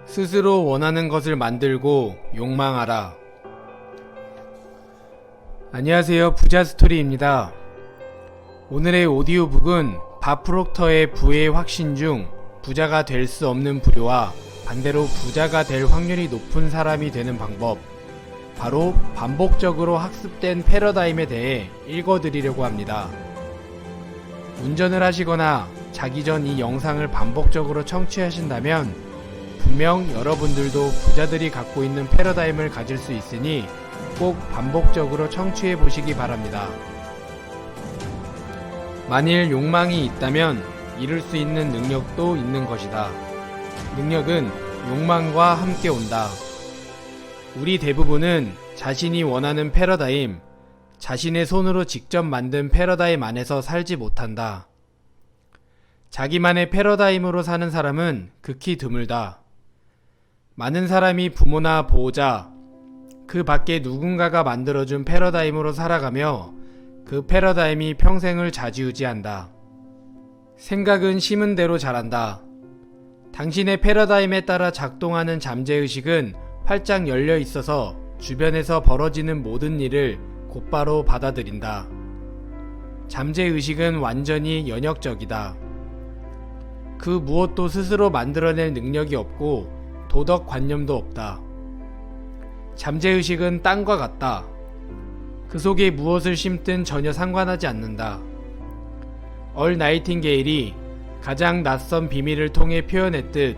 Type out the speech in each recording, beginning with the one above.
스스로 원하는 것을 만들고 욕망하라. 안녕하세요, 부자스토리입니다. 오늘의 오디오북은 밥 프록터의 부의 확신 중 부자가 될 수 없는 부류와 반대로 부자가 될 확률이 높은 사람이 되는 방법, 바로 반복적으로 학습된 패러다임에 대해 읽어드리려고 합니다. 운전을 하시거나 자기 전 이 영상을 반복적으로 청취하신다면 분명 여러분들도 부자들이 갖고 있는 패러다임을 가질 수 있으니 꼭 반복적으로 청취해 보시기 바랍니다. 만일 욕망이 있다면 이룰 수 있는 능력도 있는 것이다. 능력은 욕망과 함께 온다. 우리 대부분은 자신이 원하는 패러다임, 자신의 손으로 직접 만든 패러다임 안에서 살지 못한다. 자기만의 패러다임으로 사는 사람은 극히 드물다. 많은 사람이 부모나 보호자, 그 밖에 누군가가 만들어준 패러다임으로 살아가며 그 패러다임이 평생을 좌지우지한다. 생각은 심은 대로 자란다. 당신의 패러다임에 따라 작동하는 잠재의식은 활짝 열려 있어서 주변에서 벌어지는 모든 일을 곧바로 받아들인다. 잠재의식은 완전히 연역적이다. 그 무엇도 스스로 만들어낼 능력이 없고 도덕관념도 없다. 잠재의식은 땅과 같다. 그 속에 무엇을 심든 전혀 상관하지 않는다. 얼 나이팅게일이 가장 낯선 비밀을 통해 표현했듯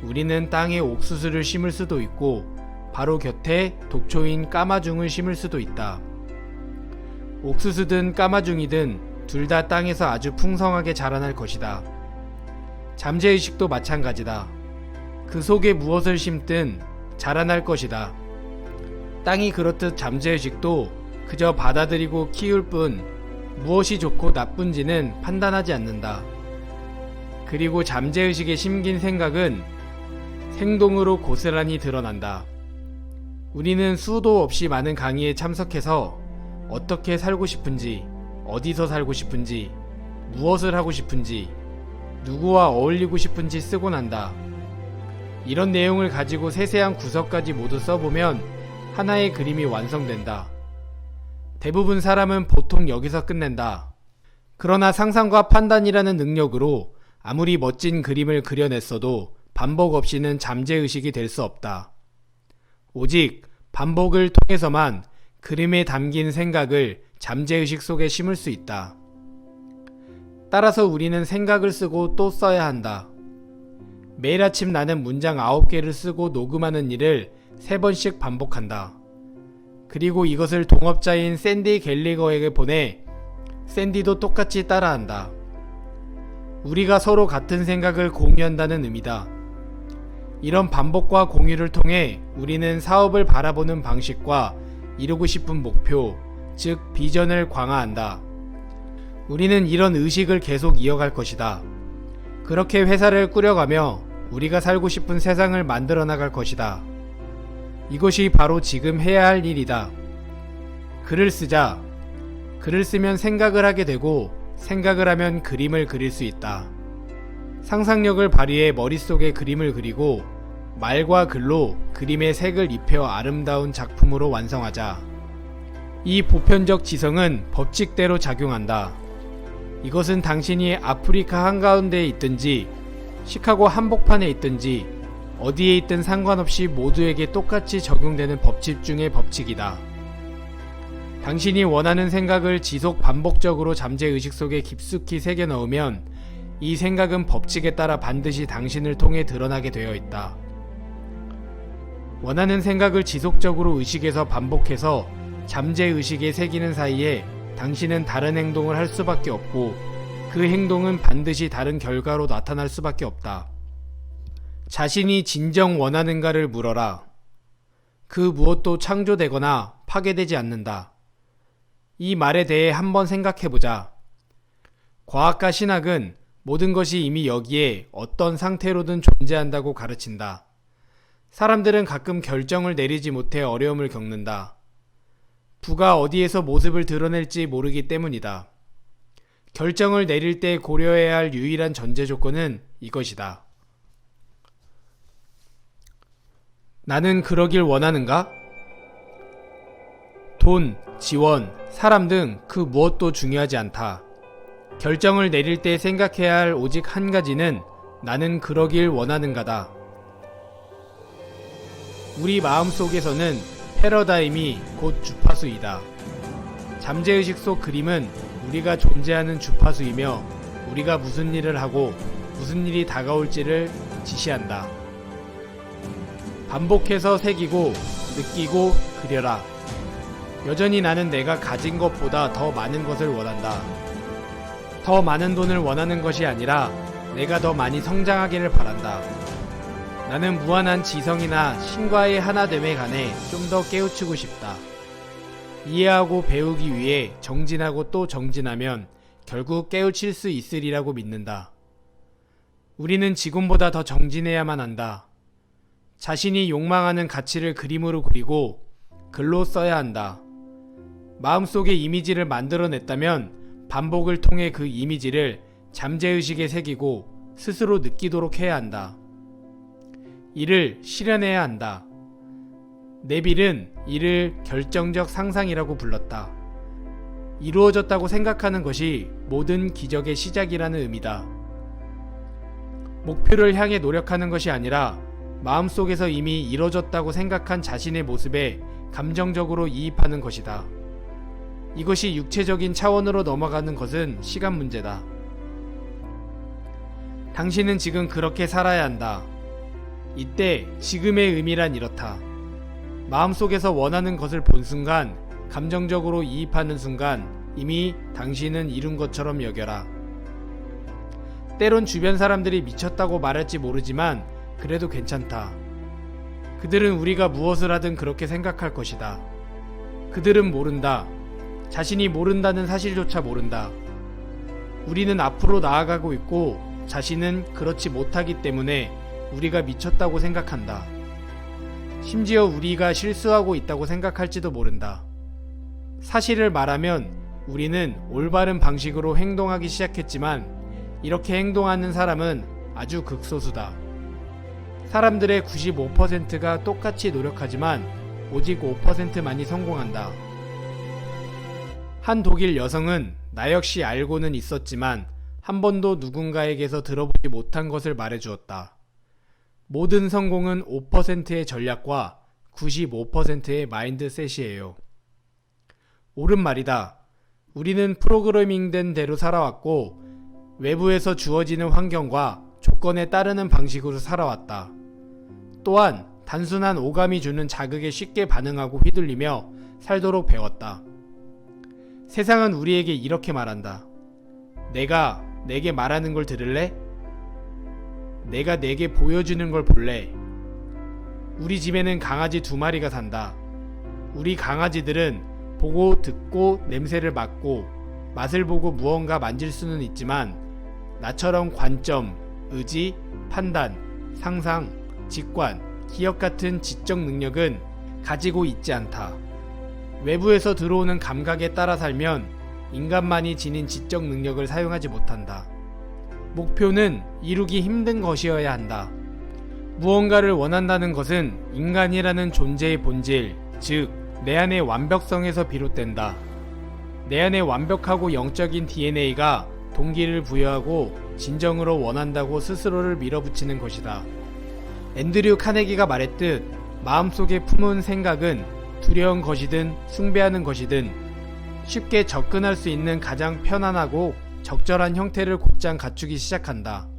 우리는 땅에 옥수수를 심을 수도 있고 바로 곁에 독초인 까마중을 심을 수도 있다. 옥수수든 까마중이든 둘 다 땅에서 아주 풍성하게 자라날 것이다. 잠재의식도 마찬가지다. 그 속에 무엇을 심든 자라날 것이다. 땅이 그렇듯 잠재의식도 그저 받아들이고 키울 뿐 무엇이 좋고 나쁜지는 판단하지 않는다. 그리고 잠재의식에 심긴 생각은 행동으로 고스란히 드러난다. 우리는 수도 없이 많은 강의에 참석해서 어떻게 살고 싶은지, 어디서 살고 싶은지, 무엇을 하고 싶은지, 누구와 어울리고 싶은지 쓰고 난다. 이런 내용을 가지고 세세한 구석까지 모두 써보면 하나의 그림이 완성된다. 대부분 사람은 보통 여기서 끝낸다. 그러나 상상과 판단이라는 능력으로 아무리 멋진 그림을 그려냈어도 반복 없이는 잠재의식이 될 수 없다. 오직 반복을 통해서만 그림에 담긴 생각을 잠재의식 속에 심을 수 있다. 따라서 우리는 생각을 쓰고 또 써야 한다. 매일 아침 나는 문장 9개를 쓰고 녹음하는 일을 3번씩 반복한다. 그리고 이것을 동업자인 샌디 갤리거에게 보내 샌디도 똑같이 따라한다. 우리가 서로 같은 생각을 공유한다는 의미다. 이런 반복과 공유를 통해 우리는 사업을 바라보는 방식과 이루고 싶은 목표, 즉 비전을 강화한다. 우리는 이런 의식을 계속 이어갈 것이다. 그렇게 회사를 꾸려가며 우리가 살고 싶은 세상을 만들어 나갈 것이다. 이것이 바로 지금 해야 할 일이다. 글을 쓰자. 글을 쓰면 생각을 하게 되고 생각을 하면 그림을 그릴 수 있다. 상상력을 발휘해 머릿속에 그림을 그리고 말과 글로 그림에 색을 입혀 아름다운 작품으로 완성하자. 이 보편적 지성은 법칙대로 작용한다. 이것은 당신이 아프리카 한가운데에 있든지 시카고 한복판에 있든지 어디에 있든 상관없이 모두에게 똑같이 적용되는 법칙 중의 법칙이다. 당신이 원하는 생각을 지속 반복적으로 잠재의식 속에 깊숙이 새겨 넣으면 이 생각은 법칙에 따라 반드시 당신을 통해 드러나게 되어 있다. 원하는 생각을 지속적으로 의식에서 반복해서 잠재의식에 새기는 사이에 당신은 다른 행동을 할 수밖에 없고 그 행동은 반드시 다른 결과로 나타날 수밖에 없다. 자신이 진정 원하는가를 물어라. 그 무엇도 창조되거나 파괴되지 않는다. 이 말에 대해 한번 생각해보자. 과학과 신학은 모든 것이 이미 여기에 어떤 상태로든 존재한다고 가르친다. 사람들은 가끔 결정을 내리지 못해 어려움을 겪는다. 부가 어디에서 모습을 드러낼지 모르기 때문이다. 결정을 내릴 때 고려해야 할 유일한 전제 조건은 이것이다. 나는 그러길 원하는가? 돈, 지원, 사람 등 그 무엇도 중요하지 않다. 결정을 내릴 때 생각해야 할 오직 한 가지는 나는 그러길 원하는가다. 우리 마음속에서는 패러다임이 곧 주파수이다. 잠재의식 속 그림은 우리가 존재하는 주파수이며 우리가 무슨 일을 하고 무슨 일이 다가올지를 지시한다. 반복해서 새기고 느끼고 그려라. 여전히 나는 내가 가진 것보다 더 많은 것을 원한다. 더 많은 돈을 원하는 것이 아니라 내가 더 많이 성장하기를 바란다. 나는 무한한 지성이나 신과의 하나됨에 관해 좀 더 깨우치고 싶다. 이해하고 배우기 위해 정진하고 또 정진하면 결국 깨우칠 수 있으리라고 믿는다. 우리는 지금보다 더 정진해야만 한다. 자신이 욕망하는 가치를 그림으로 그리고 글로 써야 한다. 마음속에 이미지를 만들어냈다면 반복을 통해 그 이미지를 잠재의식에 새기고 스스로 느끼도록 해야 한다. 이를 실현해야 한다. 네빌은 이를 결정적 상상이라고 불렀다. 이루어졌다고 생각하는 것이 모든 기적의 시작이라는 의미다. 목표를 향해 노력하는 것이 아니라 마음속에서 이미 이루어졌다고 생각한 자신의 모습에 감정적으로 이입하는 것이다. 이것이 육체적인 차원으로 넘어가는 것은 시간 문제다. 당신은 지금 그렇게 살아야 한다. 이때 지금의 의미란 이렇다. 마음속에서 원하는 것을 본 순간, 감정적으로 이입하는 순간 이미 당신은 이룬 것처럼 여겨라. 때론 주변 사람들이 미쳤다고 말할지 모르지만 그래도 괜찮다. 그들은 우리가 무엇을 하든 그렇게 생각할 것이다. 그들은 모른다. 자신이 모른다는 사실조차 모른다. 우리는 앞으로 나아가고 있고 자신은 그렇지 못하기 때문에 우리가 미쳤다고 생각한다. 심지어 우리가 실수하고 있다고 생각할지도 모른다. 사실을 말하면 우리는 올바른 방식으로 행동하기 시작했지만 이렇게 행동하는 사람은 아주 극소수다. 사람들의 95%가 똑같이 노력하지만 오직 5%만이 성공한다. 한 독일 여성은 나 역시 알고는 있었지만 한 번도 누군가에게서 들어보지 못한 것을 말해주었다. 모든 성공은 5%의 전략과 95%의 마인드셋이에요. 옳은 말이다. 우리는 프로그래밍된 대로 살아왔고 외부에서 주어지는 환경과 조건에 따르는 방식으로 살아왔다. 또한 단순한 오감이 주는 자극에 쉽게 반응하고 휘둘리며 살도록 배웠다. 세상은 우리에게 이렇게 말한다. 내가 내게 말하는 걸 들을래? 내가 내게 보여주는 걸 볼래? 우리 집에는 강아지 2마리가 산다. 우리 강아지들은 보고 듣고 냄새를 맡고 맛을 보고 무언가 만질 수는 있지만 나처럼 관점, 의지, 판단, 상상, 직관, 기억 같은 지적 능력은 가지고 있지 않다. 외부에서 들어오는 감각에 따라 살면 인간만이 지닌 지적 능력을 사용하지 못한다. 목표는 이루기 힘든 것이어야 한다. 무언가를 원한다는 것은 인간이라는 존재의 본질, 즉 내 안의 완벽성에서 비롯된다. 내 안의 완벽하고 영적인 DNA가 동기를 부여하고 진정으로 원한다고 스스로를 밀어붙이는 것이다. 앤드류 카네기가 말했듯 마음속에 품은 생각은 두려운 것이든 숭배하는 것이든 쉽게 접근할 수 있는 가장 편안하고 적절한 형태를 곧장 갖추기 시작한다.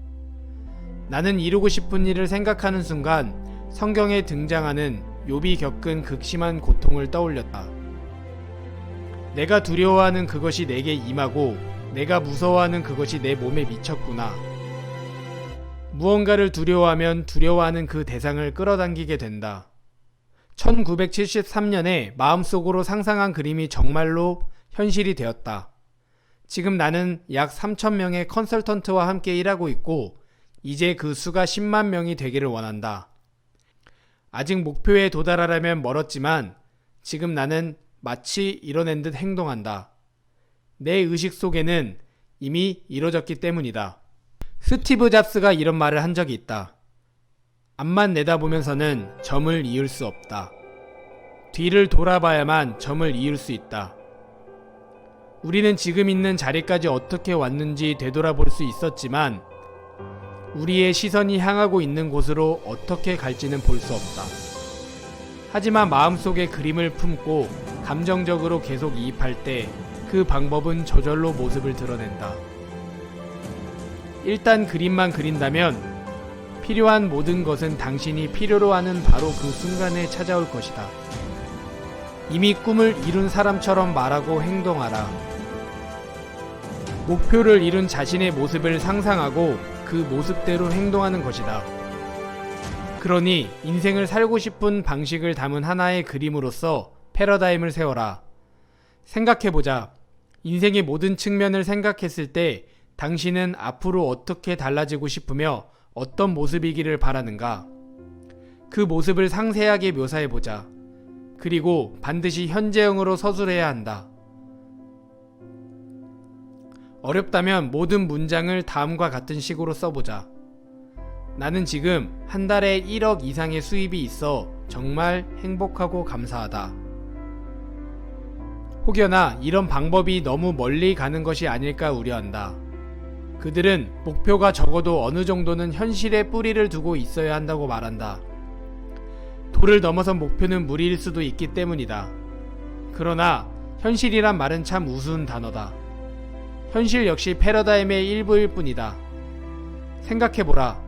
나는 이루고 싶은 일을 생각하는 순간 성경에 등장하는 욥이 겪은 극심한 고통을 떠올렸다. 내가 두려워하는 그것이 내게 임하고 내가 무서워하는 그것이 내 몸에 미쳤구나. 무언가를 두려워하면 두려워하는 그 대상을 끌어당기게 된다. 1973년에 마음속으로 상상한 그림이 정말로 현실이 되었다. 지금 나는 약 3,000명의 컨설턴트와 함께 일하고 있고 이제 그 수가 10만 명이 되기를 원한다. 아직 목표에 도달하려면 멀었지만 지금 나는 마치 이뤄낸 듯 행동한다. 내 의식 속에는 이미 이뤄졌기 때문이다. 스티브 잡스가 이런 말을 한 적이 있다. 앞만 내다보면서는 점을 이을 수 없다. 뒤를 돌아봐야만 점을 이을 수 있다. 우리는 지금 있는 자리까지 어떻게 왔는지 되돌아볼 수 있었지만 우리의 시선이 향하고 있는 곳으로 어떻게 갈지는 볼 수 없다. 하지만 마음속에 그림을 품고 감정적으로 계속 이입할 때 그 방법은 저절로 모습을 드러낸다. 일단 그림만 그린다면 필요한 모든 것은 당신이 필요로 하는 바로 그 순간에 찾아올 것이다. 이미 꿈을 이룬 사람처럼 말하고 행동하라. 목표를 이룬 자신의 모습을 상상하고 그 모습대로 행동하는 것이다. 그러니 인생을 살고 싶은 방식을 담은 하나의 그림으로서 패러다임을 세워라. 생각해보자. 인생의 모든 측면을 생각했을 때 당신은 앞으로 어떻게 달라지고 싶으며 어떤 모습이기를 바라는가? 그 모습을 상세하게 묘사해보자. 그리고 반드시 현재형으로 서술해야 한다. 어렵다면 모든 문장을 다음과 같은 식으로 써보자. 나는 지금 한 달에 1억 이상의 수입이 있어 정말 행복하고 감사하다. 혹여나 이런 방법이 너무 멀리 가는 것이 아닐까 우려한다. 그들은 목표가 적어도 어느 정도는 현실에 뿌리를 두고 있어야 한다고 말한다. 도를 넘어선 목표는 무리일 수도 있기 때문이다. 그러나 현실이란 말은 참 우스운 단어다. 현실 역시 패러다임의 일부일 뿐이다. 생각해보라.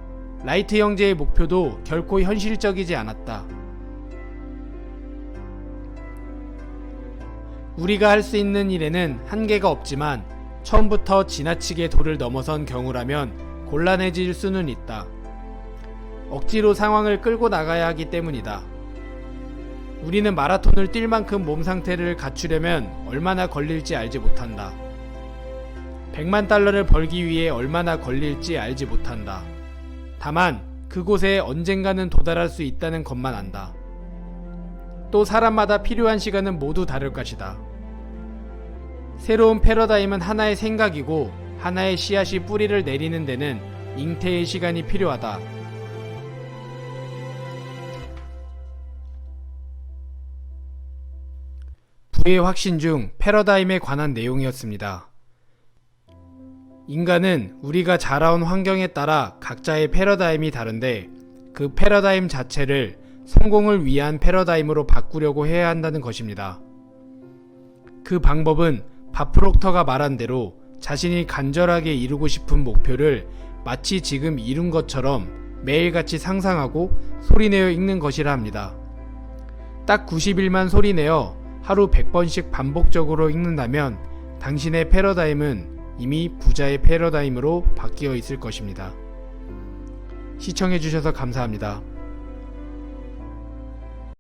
라이트 형제의 목표도 결코 현실적이지 않았다. 우리가 할 수 있는 일에는 한계가 없지만 처음부터 지나치게 도를 넘어선 경우라면 곤란해질 수는 있다. 억지로 상황을 끌고 나가야 하기 때문이다. 우리는 마라톤을 뛸 만큼 몸 상태를 갖추려면 얼마나 걸릴지 알지 못한다. 100만 달러를 벌기 위해 얼마나 걸릴지 알지 못한다. 다만 그곳에 언젠가는 도달할 수 있다는 것만 안다. 또 사람마다 필요한 시간은 모두 다를 것이다. 새로운 패러다임은 하나의 생각이고 하나의 씨앗이 뿌리를 내리는 데는 잉태의 시간이 필요하다. 부의 확신 중 패러다임에 관한 내용이었습니다. 인간은 우리가 자라온 환경에 따라 각자의 패러다임이 다른데 그 패러다임 자체를 성공을 위한 패러다임으로 바꾸려고 해야 한다는 것입니다. 그 방법은 밥 프록터가 말한 대로 자신이 간절하게 이루고 싶은 목표를 마치 지금 이룬 것처럼 매일같이 상상하고 소리내어 읽는 것이라 합니다. 딱 90일만 소리내어 하루 100번씩 반복적으로 읽는다면 당신의 패러다임은 이미 부자의 패러다임으로 바뀌어 있을 것입니다. 시청해주셔서 감사합니다.